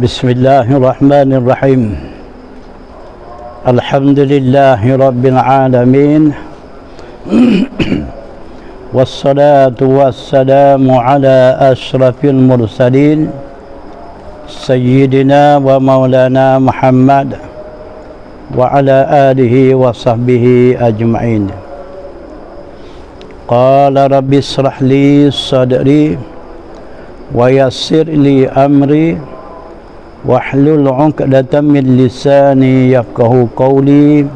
Bismillahirrahmanirrahim. Alhamdulillahi rabbil alamin. Wassalatu wassalamu ala asyrafil mursalin Sayyidina wa maulana Muhammad wa ala alihi wa sahbihi ajma'in. Qala rabbi israh li sadri wa yassir li amri wahlul 'uqdatam min lisani yafqahu qawli.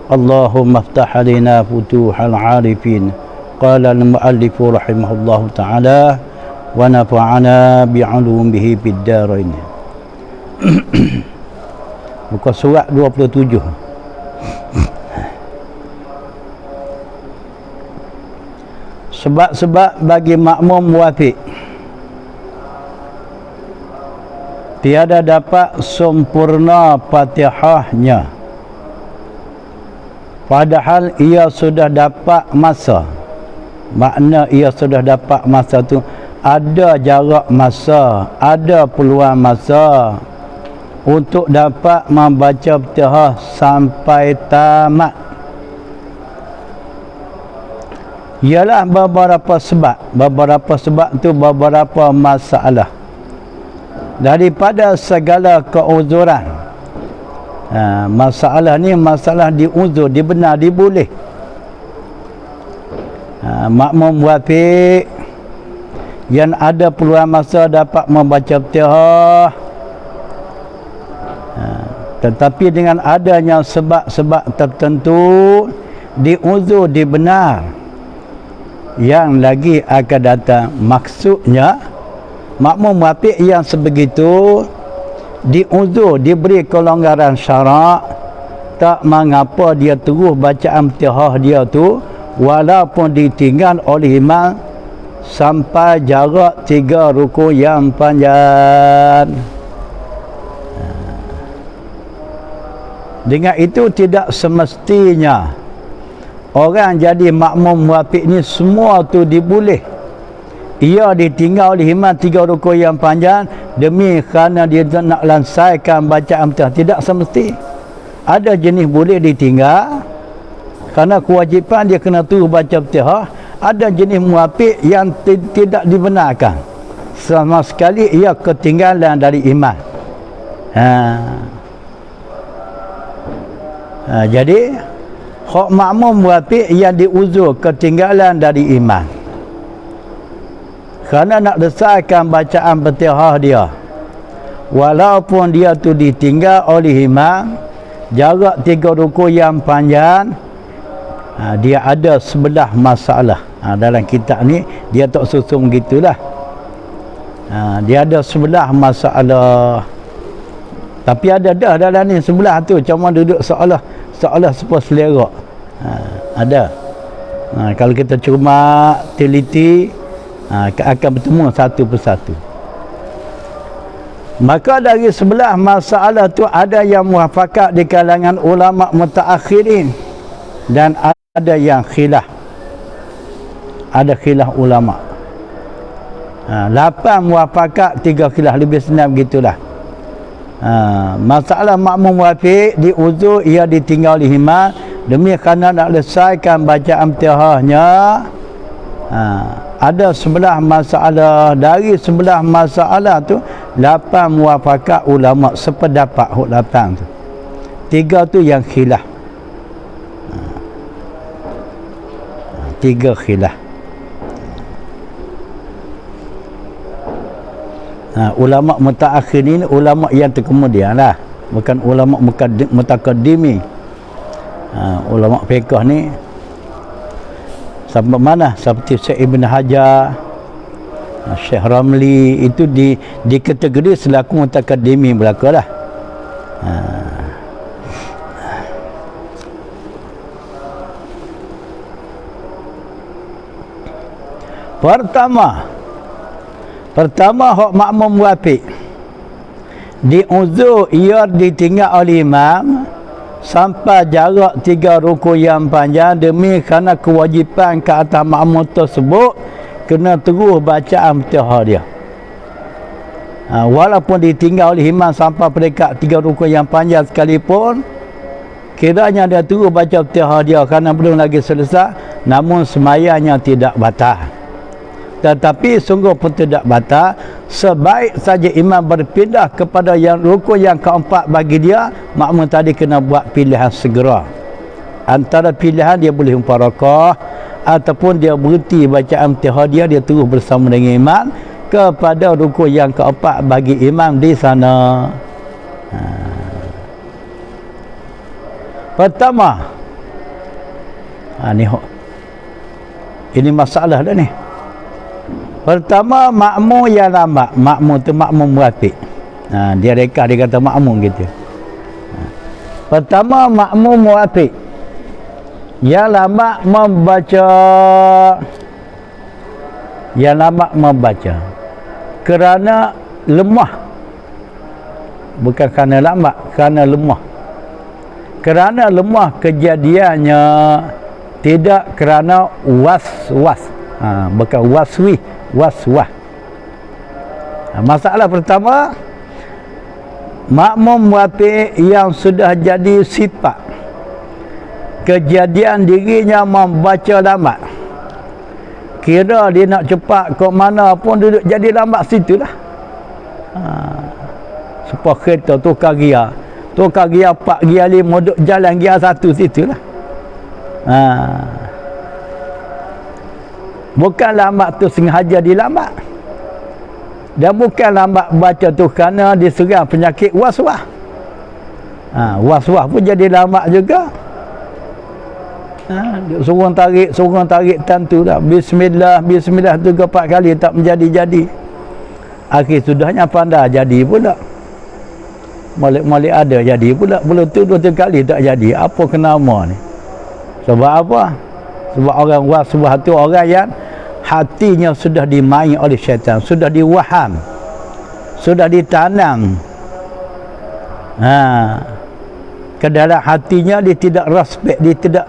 Allahumma iftah alaina futuhal 'arifin. Qala al-mu'allif rahimahullahu ta'ala wa nafa'ana bi'ulumihi fid dharain. Muka surat 27. Sebab-sebab bagi makmum muwafiq. Tiada dapat sempurna Fatihahnya padahal ia sudah dapat masa. Makna ia sudah dapat masa tu ada jarak masa, ada peluang masa untuk dapat membaca Fatihah sampai tamat. Ialah beberapa sebab tu beberapa masalah daripada segala keuzuran. Masalah ni masalah diuzur, dibenar, diboleh. Makmum muwafiq yang ada peluang masa dapat membaca Fatihah, tetapi dengan adanya sebab-sebab tertentu diuzur, dibenar. Yang lagi akan datang maksudnya makmum muwafiq yang sebegitu diuzur, diberi kelonggaran syarak, tak mengapa dia terus bacaan Fatihah dia tu walaupun ditinggal oleh imam sampai jarak 3 rukuk yang panjang. Dengan itu tidak semestinya orang jadi makmum muwafiq ni semua tu diboleh. Ia ditinggal oleh imam 3 rukuk yang panjang demi kerana dia nak lansaikan bacaan Fatihah. Tidak semesti. Ada jenis boleh ditinggal kerana kewajipan dia kena terus baca Fatihah. Ada jenis muwafiq yang tidak dibenarkan sama sekali, ia ketinggalan dari imam. Jadi hak makmum muwafiq yang diuzur ketinggalan dari imam kerana nak desaikan bacaan Fatihah dia walaupun dia tu ditinggal oleh imam jarak 3 rukuk yang panjang. Dia ada sebelah masalah. Dalam kitab ni dia tak susung gitulah. Dia ada sebelah masalah, tapi ada dah dalam ni sebelah tu cuma duduk seolah sepuluh selera. Ada. Kalau kita cuma teliti akan bertemu satu persatu. Maka dari sebelah masalah tu ada yang muafakat di kalangan ulama mutaakhirin dan ada yang khilaf. Ada khilaf ulama. 8 muafakat, 3 khilaf, lebih senang begitulah. Masalah makmum muwafiq diuzur ia ditinggal oleh imam demi kerana nak selesaikan bacaan Fatihahnya. Ada sebelah masalah, dari sebelah masalah tu 8 muafakat ulama sependapat huk 8 tu. 3 tu yang khilaf. 3 khilaf. Ulama mutaakhirin, ulama yang terkemudian lah, bukan ulama mutaqaddimi. Ulama fiqh ni sampai mana, seperti Syekh Ibn Hajar, Syekh Ramli, itu di kategori selaku mutaqaddimi belaka lah. Pertama hak makmum muafiq. Diuzur ia ditinggal oleh imam sampai jarak 3 rukuk yang panjang demi kerana kewajipan ke atas makmum tersebut kena terus bacaan Fatihah dia. Walaupun ditinggal oleh imam sampai peringkat 3 rukuk yang panjang sekalipun, kiranya dia terus baca Fatihah dia kerana belum lagi selesai, namun semayangnya tidak batal. Tetapi sungguh pun tidak batal, sebaik saja imam berpindah kepada yang rukuk yang keempat bagi dia, makmum tadi kena buat pilihan segera. Antara pilihan dia boleh mufarakah ataupun dia berhenti bacaan Fatihah dia terus bersama dengan imam kepada rukuk yang keempat bagi imam di sana. Pertama, ini masalah dah ni. Pertama, makmum yang lambat. Makmum tu makmum muafiq. Dia reka, dia kata makmum gitu. Pertama, makmum muafiq yang lambat membaca. Yang lambat membaca kerana lemah. Bukan kerana lambat, kerana lemah. Kerana lemah kejadiannya, tidak kerana was-was. Bukan waswih, was-was. Masalah pertama, makmum muafiq yang sudah jadi sifat kejadian dirinya membaca lambat. Kira dia nak cepat ke mana pun duduk jadi lambat situ lah. Supaya kereta tukar gear 4 gear 5 duduk jalan gear 1 situ lah. Bukan lambat tu sengaja dilambat. Dan bukan lambat baca tu kerana diserang penyakit was-was. Was-was pun jadi lambat juga. Sorang tarik tentu dah. Bismillah 3-4 kali tak menjadi-jadi. Akhir sudahnya pandai jadi pula. Malik-malik ada jadi pula. Belum tu 2-3 kali tak jadi. Apa kenapa ni? Sebab apa? Sebab orang was-was tu orang yang hatinya sudah dimain oleh syaitan, sudah diwaham, sudah ditanam ke dalam hatinya. Dia tidak respect, dia tidak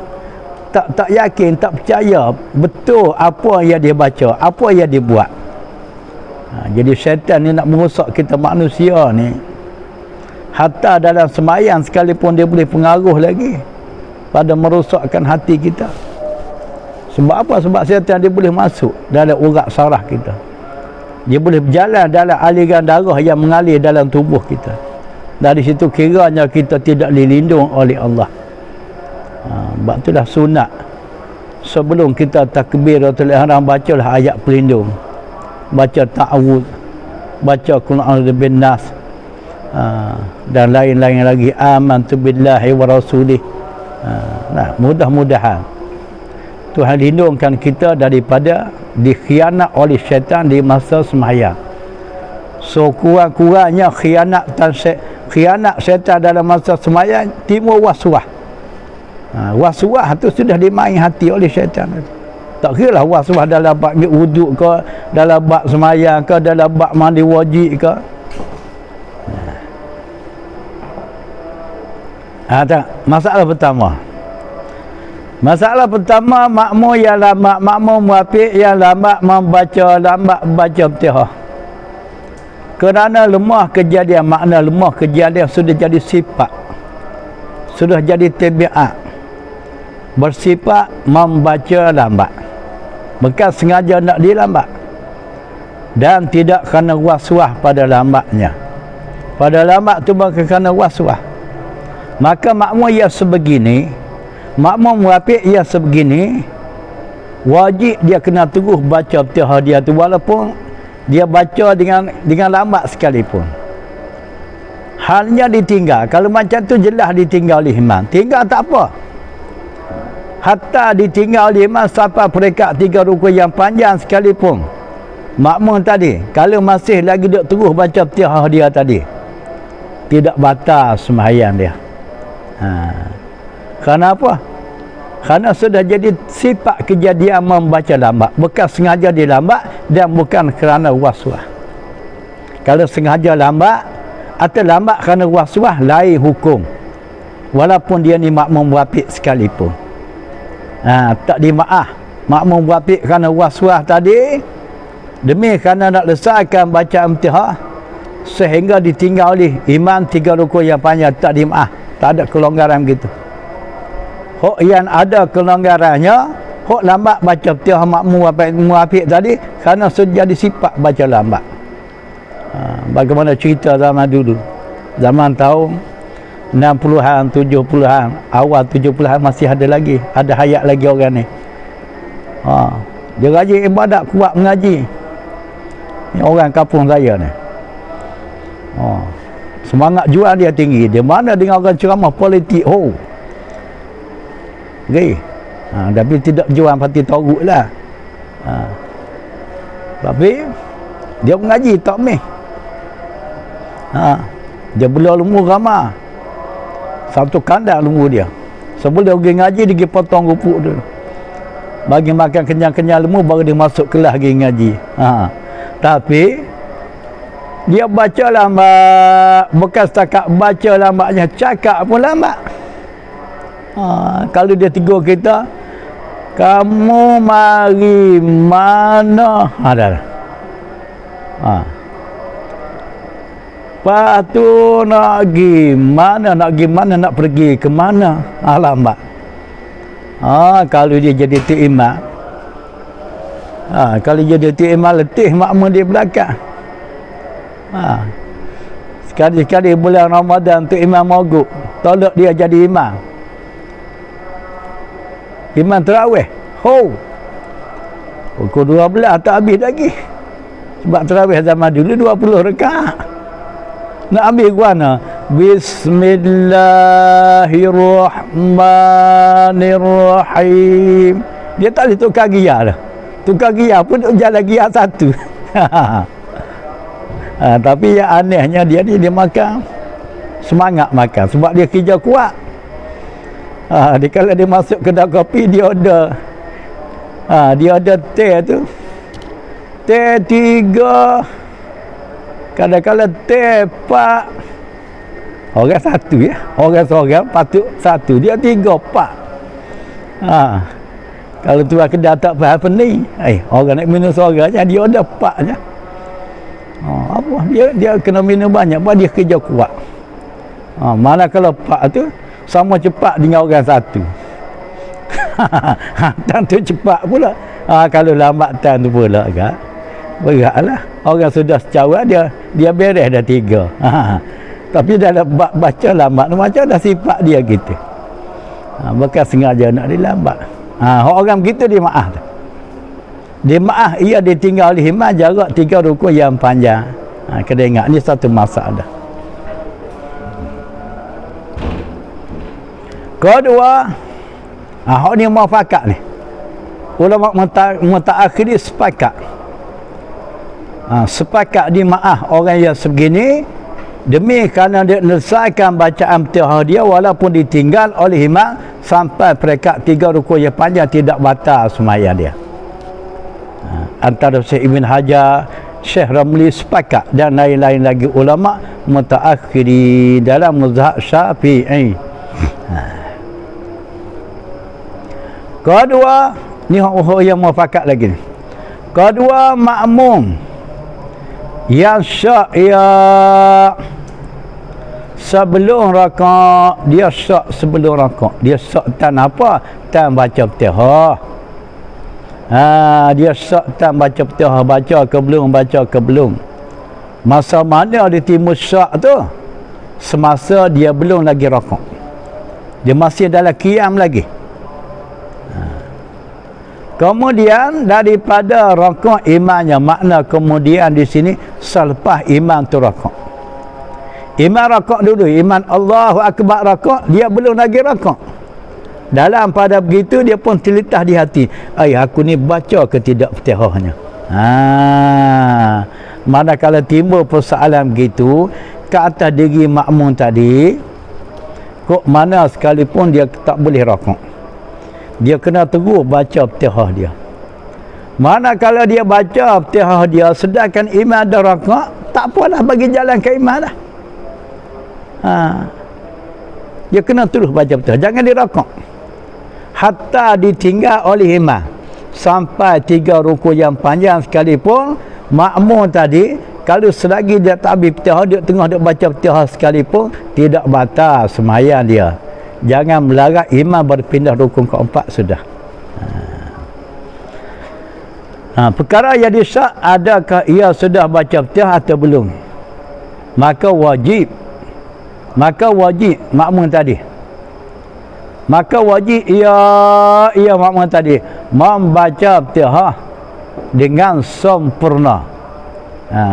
tak yakin, tak percaya betul apa yang dia baca, apa yang dia buat. Jadi syaitan ni nak merosak kita manusia ni. Hatta dalam semayang sekalipun dia boleh pengaruh lagi pada merosakkan hati kita. Sebab apa? Sebab syaitan dia boleh masuk dalam urat saraf kita. Dia boleh berjalan dalam aliran darah yang mengalir dalam tubuh kita. Dari situ kiranya kita tidak dilindung oleh Allah. Sebab itulah sunat, sebelum kita takbiratul ihram, bacalah ayat pelindung, baca ta'awud, baca qul a'udzu bin nas, dan lain-lain lagi, amantu billahi wa rasulih. Mudah-mudahan Tuhan lindungkan kita daripada dikhianat oleh syaitan di masa sembahyang. So kurang-kurangnya khianat syaitan dalam masa sembahyang timbul was-was. Was-was tu sudah dimain hati oleh syaitan. Tak kira lah was-was dalam bab wuduk ke, dalam bab sembahyang ke, dalam bab mandi wajib ke. Masalah pertama. Masalah pertama, makmum yang lambat, makmum muafiq yang lambat baca Fatihah. Kerana lemah kejadian, makna lemah kejadian sudah jadi sifat, sudah jadi tabiat, bersifat membaca lambat, bukan sengaja nak dilambat, dan tidak kerana was-was pada lambatnya. Pada lambat tu bukan kerana was-was. Maka makmum yang sebegini, makmum muafiq yang sebegini, wajib dia kena terus baca Fatihah dia tu, walaupun dia baca dengan lambat sekalipun. Halnya ditinggal, kalau macam tu jelas ditinggal oleh imam, tinggal tak apa. Hatta ditinggal oleh imam sampai peringkat 3 rukuk yang panjang sekalipun, makmum tadi kalau masih lagi duk terus baca Fatihah dia tadi, tidak batal sembahyang dia. Kerana apa? Kerana sudah jadi sifat kejadian membaca lambat, bukan sengaja dia lambat dan bukan kerana waswas. Kalau sengaja lambat atau lambat kerana waswas, lain hukum, walaupun dia ni makmum wafid sekalipun. Tak dimaaf. Makmum wafid kerana waswas tadi, demi kerana nak lesaikan baca Fatihah sehingga ditinggal oleh imam 3 rukuk yang panjang, tak dimaaf. Tak ada kelonggaran begitu. Hok yang ada kelonggarannya, hok lambat baca Fatihah makmum wafid tadi kerana sudah jadi sifat baca lambat. Bagaimana cerita zaman dulu, zaman tahun 60-an, 70-an, awal 70-an masih ada lagi, ada hayat lagi orang ni. Dia rajin ibadat, kuat mengaji. Ni orang kampung saya ni. Semangat jual dia tinggi. Dia mana dengan orang ceramah politik. Okay. Tapi tidak jual parti Toruk lah. Tapi dia mengaji tak meh. Dia bela lumur ramah. Satu kandang lumur dia. Sebelum dia pergi ngaji, dia pergi potong rupuk dulu. Bagi makan kenyang-kenyang lembu, baru dia masuk kelas pergi ngaji. Tapi dia baca lambat, bukan setakat baca lambatnya, cakap pun lambat. Kalau dia tegur kita, kamu mari mana? Dah. Lepas tu nak pergi mana, nak pergi ke mana? Lambat. Kalau dia jadi tu imam, kalau dia jadi tu imam, letih makmum di belakang. Sekali-sekali bulan Ramadan tu imam mogok, tolak dia jadi imam. Imam terawih, pukul 12 tak habis lagi. Sebab terawih zaman dulu 20 rakaat. Nak habis mana? Bismillahirrahmanirrahim. Dia tak boleh tukar gia dah. Tukar gia pun jalan gia satu. Tapi yang anehnya dia makan semangat makan sebab dia kerja kuat. Kalau dia masuk kedai kopi, dia order teh tu, teh 3, kadang-kadang teh 4. Orang satu ya, orang seorang patut satu, dia 3, 4. Kalau tu kedai tak faham pening, orang nak minum seorang je, dia order 4 je. Apa dia kena minum banyak, sebab dia kerja kuat. Mana kalau 4 tu sama cepat dengan orang satu. Tan tu cepat pula. Kalau lambat tan tu pula kan, beratlah. Orang sudah secawa, dia beres dah 3. Tapi dalam baca lambat macam dah sifat dia gitu. Bukan sengaja nak dilambat. Orang begitu dia maaf. Dia maaf, ia ditinggal oleh imam jarak 3 rukuk yang panjang. Kena ingat ni satu masalah. Kedua, hak ni muafakat ni. Ulama mutaakhir sepakat. Sepakat di maaf orang yang sebegini demi kerana dia menyelesaikan bacaan Fatihah dia walaupun ditinggal oleh imam sampai peringkat 3 rukuk yang panjang, tidak batal sembahyang dia. Antara Syekh Ibn Hajar, Syekh Ramli sepakat dan lain-lain lagi ulama mutaakhiri dalam mazhab Syafi'i. Kedua, ni yang muafakat lagi. Kedua, makmum yang syak sebelum rakaat, dia syak sebelum rakaat. Dia syak tan apa? Tan baca Fatihah. Dia syak tan baca Fatihah, baca ke belum. Masa mana dia timbul syak tu? Semasa dia belum lagi rakaat. Dia masih dalam qiyam lagi. Kemudian daripada rakaat imamnya, makna kemudian di sini selepas imam tu rakaat. Imam rakaat dulu, imam Allahu Akbar rakaat, dia belum lagi rakaat. Dalam pada begitu dia pun terlintas di hati, aku ni baca ke tidak Fatihahnya. Manakala timbul persoalan begitu ke atas diri makmum tadi, kok mana sekalipun dia tak boleh rakaat. dia kena terus baca Fatihah dia. Manakala dia baca Fatihah dia sedangkan imam ada rakaat, tak apalah bagi jalan ke imam dah. Dia kena terus baca Fatihah, jangan dirakaat. Hatta ditinggal oleh imam sampai 3 rukuk yang panjang sekalipun, makmum tadi kalau selagi dia tak habis Fatihah, dia tengah dia baca Fatihah sekalipun, tidak batal sembahyang dia. Jangan melarat imam berpindah rukun keempat sudah. Perkara yang disyak, adakah ia sudah baca Fatihah atau belum? Maka wajib makmum tadi. Maka wajib ia makmum tadi membaca Fatihah dengan sempurna.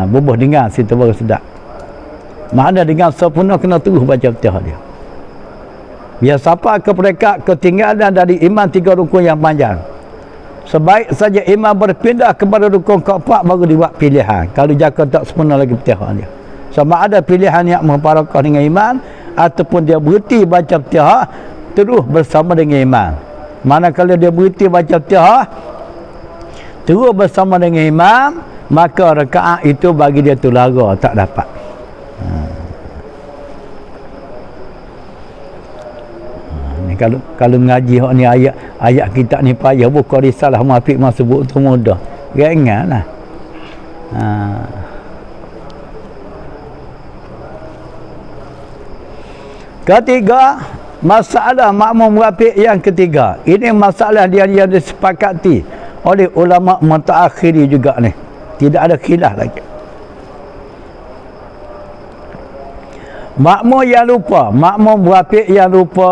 Bubuh dengar situ baru sedap. Makna dengan sempurna kena terus baca Fatihah dia. Biar siapa mereka ketinggalan dari imam 3 rukun yang panjang, sebaik saja imam berpindah kepada rukun keempat baru dibuat pilihan. Kalau jaka tak sempurna lagi Fatihah dia, sama ada pilihan yang memfarakah dengan imam ataupun dia berhenti baca Fatihah terus bersama dengan imam. Manakala dia berhenti baca Fatihah terus bersama dengan imam, maka rakaat itu bagi dia tu lara, tak dapat. Kalau mengaji hak ni ayat kitab ni payah, buka risalah Muafiq sebut tu mudah. Ringanlah. Ketiga, masalah makmum rafiq yang ketiga. Ini masalah dia yang disepakati oleh ulama mutaakhiri juga ni. Tidak ada khilaf lagi. Makmum yang lupa, makmum rafiq yang lupa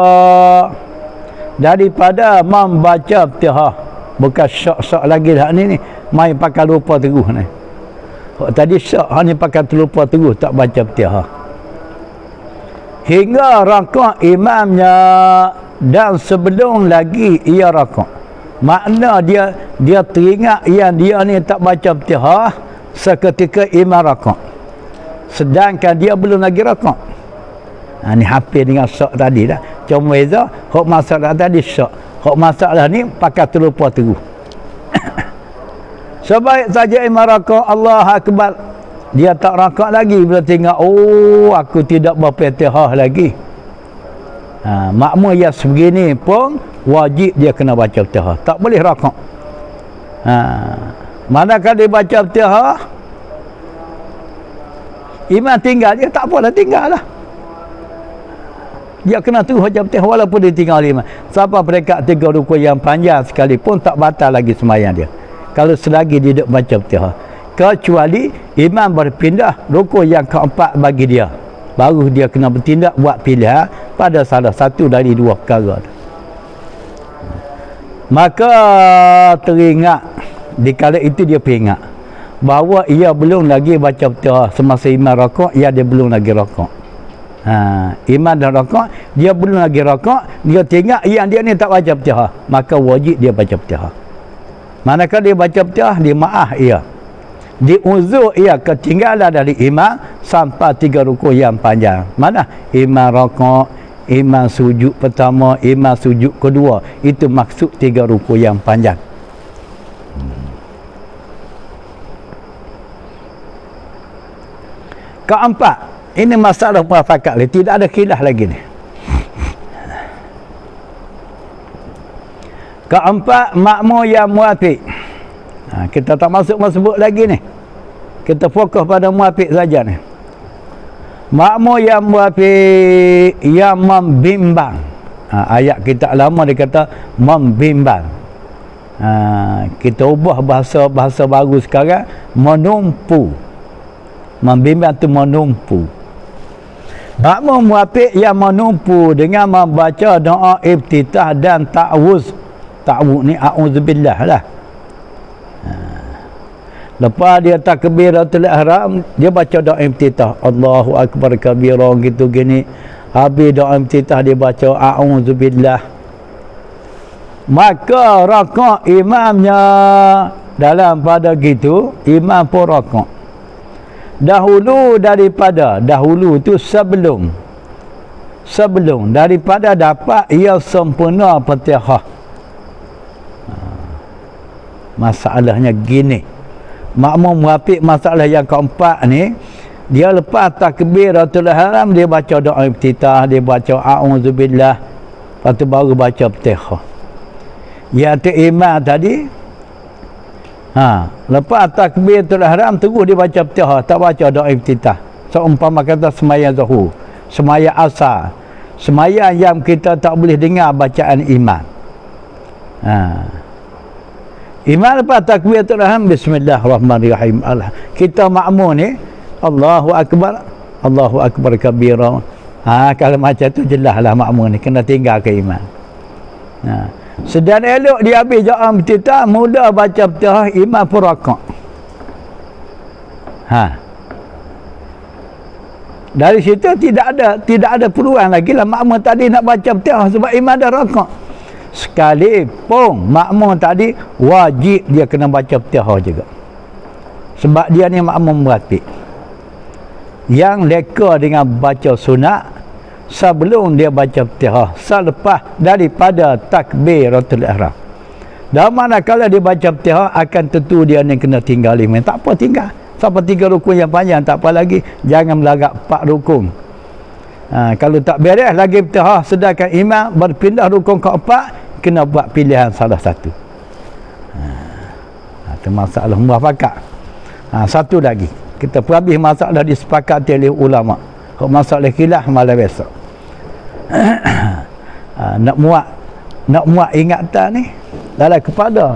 daripada membaca Fatihah, bukan syak-syak lagi dah ni main pakai lupa terus ni. Tadi syak ni pakai terlupa terus tak baca Fatihah. Hingga rakaat imamnya dan sebelum lagi ia rakaat. Makna dia teringat yang dia ni tak baca Fatihah seketika imam rakaat. Sedangkan dia belum lagi rakaat. Ni hampir dengan syak tadi dah. Cuma beza hak masalah tadi syak, hak masalah ni pakai terlupa terus. Sebaik saja imam rakaat Allah Akbar, dia tak rakaat lagi bila tengok aku tidak berfatihah lagi. Makmum yang sebegini pun wajib dia kena baca Fatihah, tak boleh rakaat. Manakala dia baca Fatihah imam tinggal, dia tak apalah, tinggal lah. Dia kena terus baca Fatihah walaupun dia tinggal imam. Siapa mereka 3 rukun yang panjang sekalipun tak batal lagi sembahyang dia kalau selagi dia duduk baca Fatihah, kecuali imam berpindah rukun yang keempat bagi dia, baru dia kena bertindak buat pilihan pada salah satu dari 2 perkara. Maka teringat dikala itu dia peringat bahawa ia belum lagi baca Fatihah semasa imam rakaat, dia belum lagi rakaat. Imam dah rakaat, dia belum lagi rakaat, dia tengok yang dia ni tak baca Fatihah, maka wajib dia baca Fatihah. Manakala dia baca Fatihah, dia maaf ia, diuzur ia ketinggalan dari imam sampai 3 rukuk yang panjang. Mana imam rakaat, imam sujud pertama, imam sujud kedua, itu maksud 3 rukuk yang panjang. Keempat, ini masalah muafakat, tidak ada khilaf lagi ni. Keempat, makmum yang muafiq. Kita tak masuk lagi ni. Kita fokus pada muafiq saja ni. Makmum yang muafiq yang membimbang. Ayat kita lama dia kata membimbang. Kita ubah bahasa baru sekarang, menumpu. Membimbang tu menumpu. Makmum muafiq yang menumpu dengan membaca doa iftitah dan ta'awuz. Ta'awuz ni a'udzubillah lah. Lepas dia takbiratul ihram, dia baca doa iftitah, Allahu akbar kabira gitu gini. Habis doa iftitah dia baca a'udzubillah. Maka rakaat imamnya dalam pada gitu, imam pun rakaat. Dahulu tu sebelum daripada dapat ia sempurna Fatihah. Masalahnya gini, makmum merapik masalah yang keempat ni, dia lepas takbiratul ihram dia baca doa iftitah, dia baca a'udzubillah, lepas tu baru baca Fatihah. Yang tu imam tadi, lepas takbiratul ihram terus dia baca Fatihah, tak baca doa iftitah. Seumpama kata sembahyang zuhur, sembahyang asar, sembahyang yang kita tak boleh dengar bacaan imam. Imam lepas takbiratul ihram bismillahirrahmanirrahim. Kita makmum ni Allahu akbar kabira. Kalau macam tu jelaslah makmum ni kena tinggal ke imam. Sedang elok dia habis doa iftitah, mula baca Fatihah, imam pun rakaat. Dari situ tidak ada peluang lagi lah makmum tadi nak baca Fatihah sebab imam dah rakaat. Sekalipun makmum tadi wajib dia kena baca Fatihah juga. Sebab dia ni makmum merapik. Yang leka dengan baca sunat sebelum dia baca Fatihah, selepas daripada takbiratul ihram. Dan manakala dia baca Fatihah akan tentu dia ni kena tinggal imam. Tak apa tinggal. Sampai 3 rukun yang panjang tak apa lagi, jangan melagak 4 rukun. Kalau tak beres lagi Fatihah sedangkan imam berpindah rukun keempat, kena buat pilihan salah satu. Itu masalah muafakat. Satu lagi, kita perhabis masalah disepakati oleh ulama. Kalau masalah khilaf malam besok. Nak muat ingatan ni dalam kepada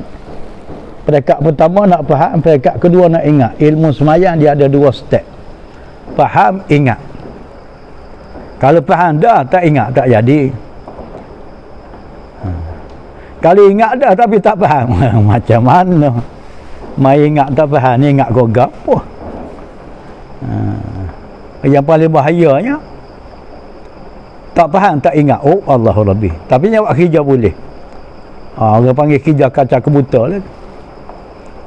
peringkat pertama nak faham, peringkat kedua nak ingat. Ilmu semayang dia ada 2 step. Faham, ingat. Kalau faham dah, tak ingat tak jadi. Kalau ingat dah tapi tak faham, macam mana? Mai ingat tak faham, ni ingat gogap apa? Yang paling bahayanya tak faham, tak ingat. Oh Allahu Rabbi. Tapi nyawa hijau boleh. Orang panggil hijau kaca kebuta lah.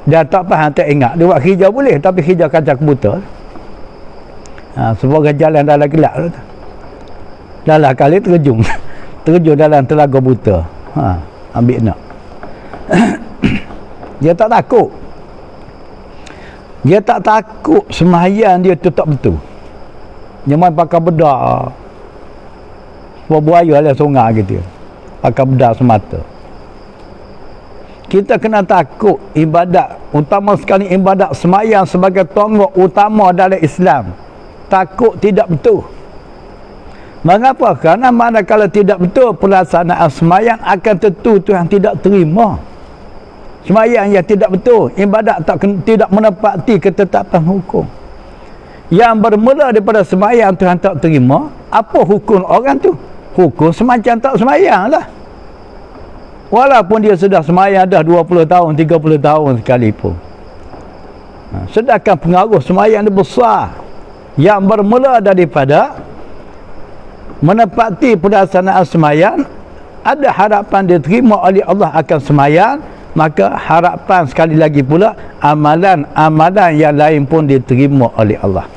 Dia tak faham, tak ingat. Dia buat hijau boleh, tapi hijau kaca kebuta. Sebagai jalan dalam gelap tu. Dalam kali terjun. Terjun dalam telaga buta. Ambil nak. Dia tak takut. Dia tak takut sembahyang dia tu tak betul. Dia main pakai bedak. Sebuah buaya lah sungai gitu. Pakai bedak semata. Kita kena takut ibadat, utama sekali ibadat sembahyang sebagai tonggak utama dalam Islam. Takut tidak betul. Mengapa? Kerana manakala tidak betul pelaksanaan sembahyang akan tentu Tuhan tidak terima. Sembahyang yang tidak betul, ibadat tidak menepati ketetapan hukum. Yang bermula daripada sembahyang Tuhan tak terima, apa hukum orang tu? Hukum semacam tak sembahyang lah. Walaupun dia sudah sembahyang dah 20 tahun, 30 tahun sekalipun. Sedangkan pengaruh sembahyang dia besar. Yang bermula daripada menepati pelaksanaan sembahyang, ada harapan diterima oleh Allah akan sembahyang, maka harapan sekali lagi pula amalan-amalan yang lain pun diterima oleh Allah.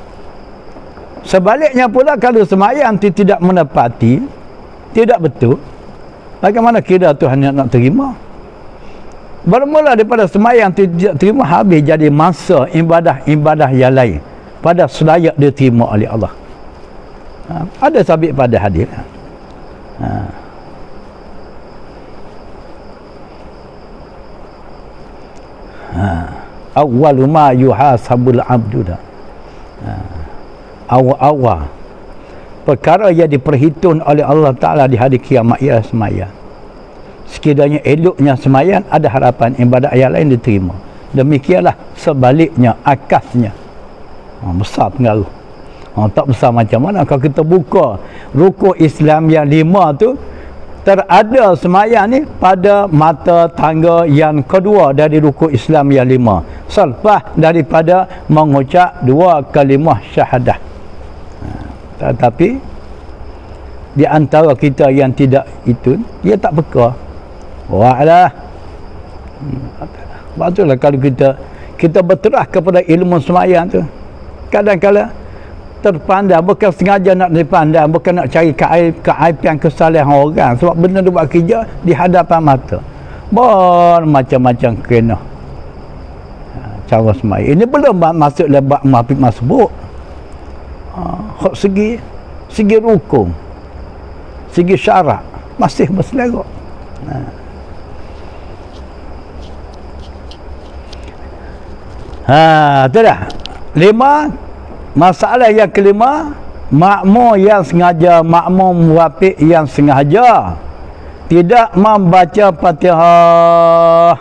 Sebaliknya pula kalau sembahyang tidak menepati, tidak betul, bagaimana kira Tuhan nak terima? Bermula daripada sembahyang tidak terima, habis jadi masa ibadah-ibadah yang lain pada selayak diterima oleh Allah. Ada sabit pada hadis. Awwalu ma yuhasabul abdu. Awal-awal perkara yang diperhitung oleh Allah Ta'ala di hari kiamat ialah sembahyang. Sekiranya eloknya sembahyang, ada harapan ibadat yang lain diterima. Demikianlah sebaliknya, akasnya. Besar pengaruh. Tak besar macam mana kalau kita buka rukun Islam yang 5 tu, terada sembahyang ni pada mata tangga yang kedua dari rukun Islam yang 5, selepas daripada mengucap 2 kalimah syahadah. Tetapi di antara kita yang tidak itu, dia tak peka. Wa'alah. Betullah kalau kita berterah kepada ilmu sembahyang tu, kadang-kadang terpandang, bukan sengaja nak dipandang, bukan nak cari keaiban kesalahan orang, sebab benda dia buat kerja di hadapan mata. Macam-macam kena. cara semaya. Ini belum masuk lebak mafik masbuk. Segi rukun, segi syarat masih berselera. Tu dah. 5, masalah yang kelima, makmum yang sengaja, makmum muwafiq yang sengaja tidak membaca Fatihah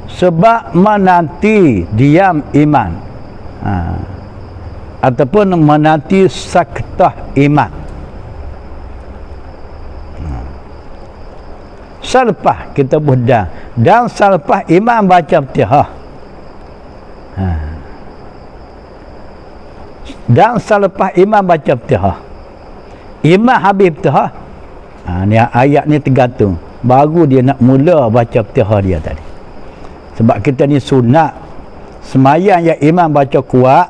sebab menanti diam iman, ataupun menanti saktah iman. Selepas kita buddha dan selepas iman baca Fatihah, dan selepas imam baca Fatihah, imam habis Fatihah, ni ayat ni tergantung baru dia nak mula baca Fatihah dia tadi. Sebab kita ni sunat semayang yang imam baca kuat,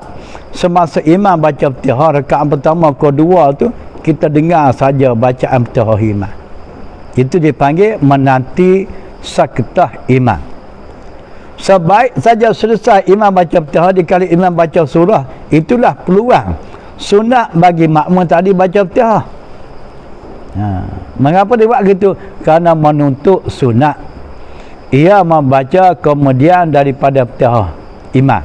semasa imam baca Fatihah rakaat pertama kedua tu kita dengar saja bacaan Fatihah imam. Itu dipanggil menanti saktah imam. Sebaik saja selesai imam baca Fatihah, dikali imam baca surah, itulah peluang sunat bagi makmum tadi baca Fatihah. Mengapa dia buat gitu? Kerana menuntut sunat. Ia membaca kemudian daripada Fatihah imam.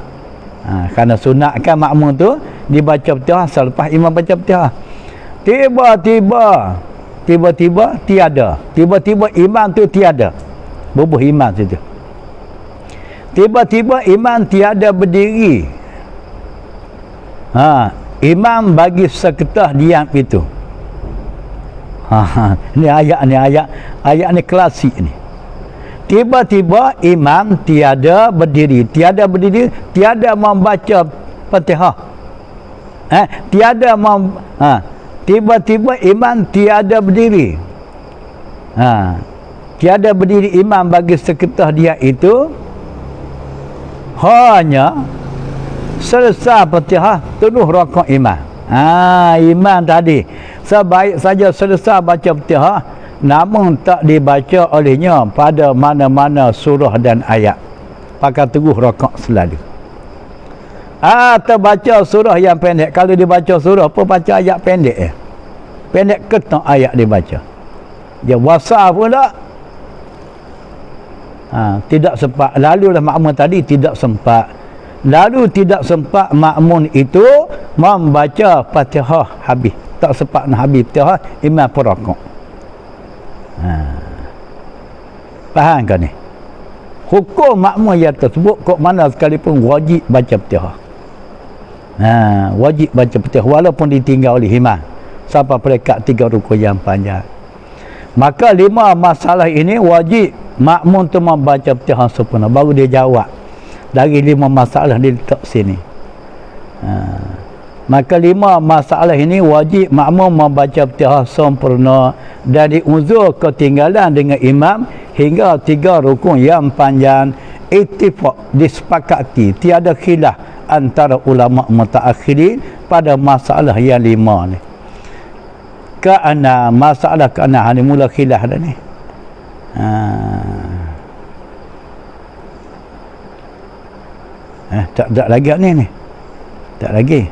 Kerana sunat kan makmum tu dibaca Fatihah selepas imam baca Fatihah. Tiba-tiba tiada. Tiba-tiba imam tu tiada. Bubuh imam situ. Tiba-tiba imam tiada berdiri. Imam bagi seketah diam itu. Ni ayat ni klasik ni. Tiba-tiba imam tiada berdiri, tiada membaca Fatihah. Tiba-tiba imam tiada berdiri. Tiada berdiri imam bagi seketah dia itu. Hanya selesai Fatihah terus rakaat imam. Imam tadi sebaik saja selesai baca Fatihah, namun tak dibaca olehnya pada mana-mana surah dan ayat, pakai terus rakaat selalu. Terbaca surah yang pendek. Kalau dibaca surah apa, baca ayat pendek pendek ketak ayat dibaca. Dia wasa pula tidak sempat. Lalulah makmum tadi tidak sempat. Lalu tidak sempat makmum itu membaca Fatihah habis. Tak sempat nak habis Fatihah, imam perakok. Faham kan ni? Hukum makmum yang tersebut kok mana sekalipun wajib baca Fatihah. Wajib baca Fatihah walaupun ditinggal oleh imam sampai perekat 3 rukun yang panjang. Maka 5 masalah ini wajib makmum tu membaca Fatihah sempurna. Baru dia jawab dari 5 masalah dia letak sini. Maka 5 masalah ini wajib makmum membaca Fatihah sempurna dan diuzur ketinggalan dengan imam hingga 3 rukun yang panjang. Ittifaq, disepakati, tiada khilaf antara ulama mutaakhirin pada masalah yang 5 ni. Kerana masalah kerana ni mula khilaf dah ni. Tak lagi ni. Tak lagi.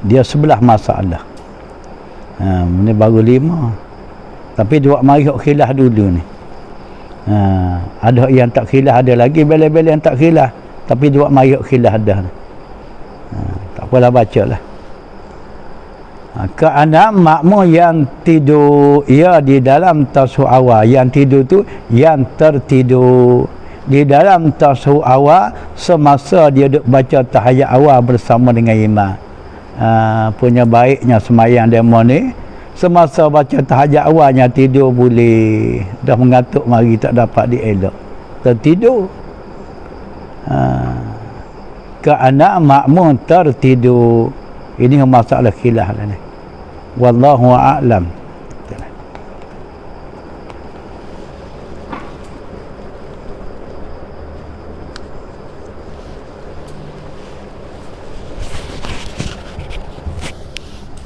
Dia 11 masalah. Ni baru 5. Tapi dia buat marih khilaf dulu ni. Ada yang tak khilaf, ada lagi bela-bela yang tak khilaf. Tapi dia buat marih khilaf dah. Tak apalah, bacalah. Kerana makmum yang tidur ia di dalam tasyahud awal, yang tidur tu yang tertidur di dalam tasyahud awal semasa dia duk baca tahiyat awal bersama dengan imam. Punya baiknya semayang demo ni, semasa baca tahiyat awalnya tidur boleh, dah mengantuk mari tak dapat dielok, tertidur. Kerana makmum tertidur. Ini masalah khilaf lah ni. Wallahu a'lam.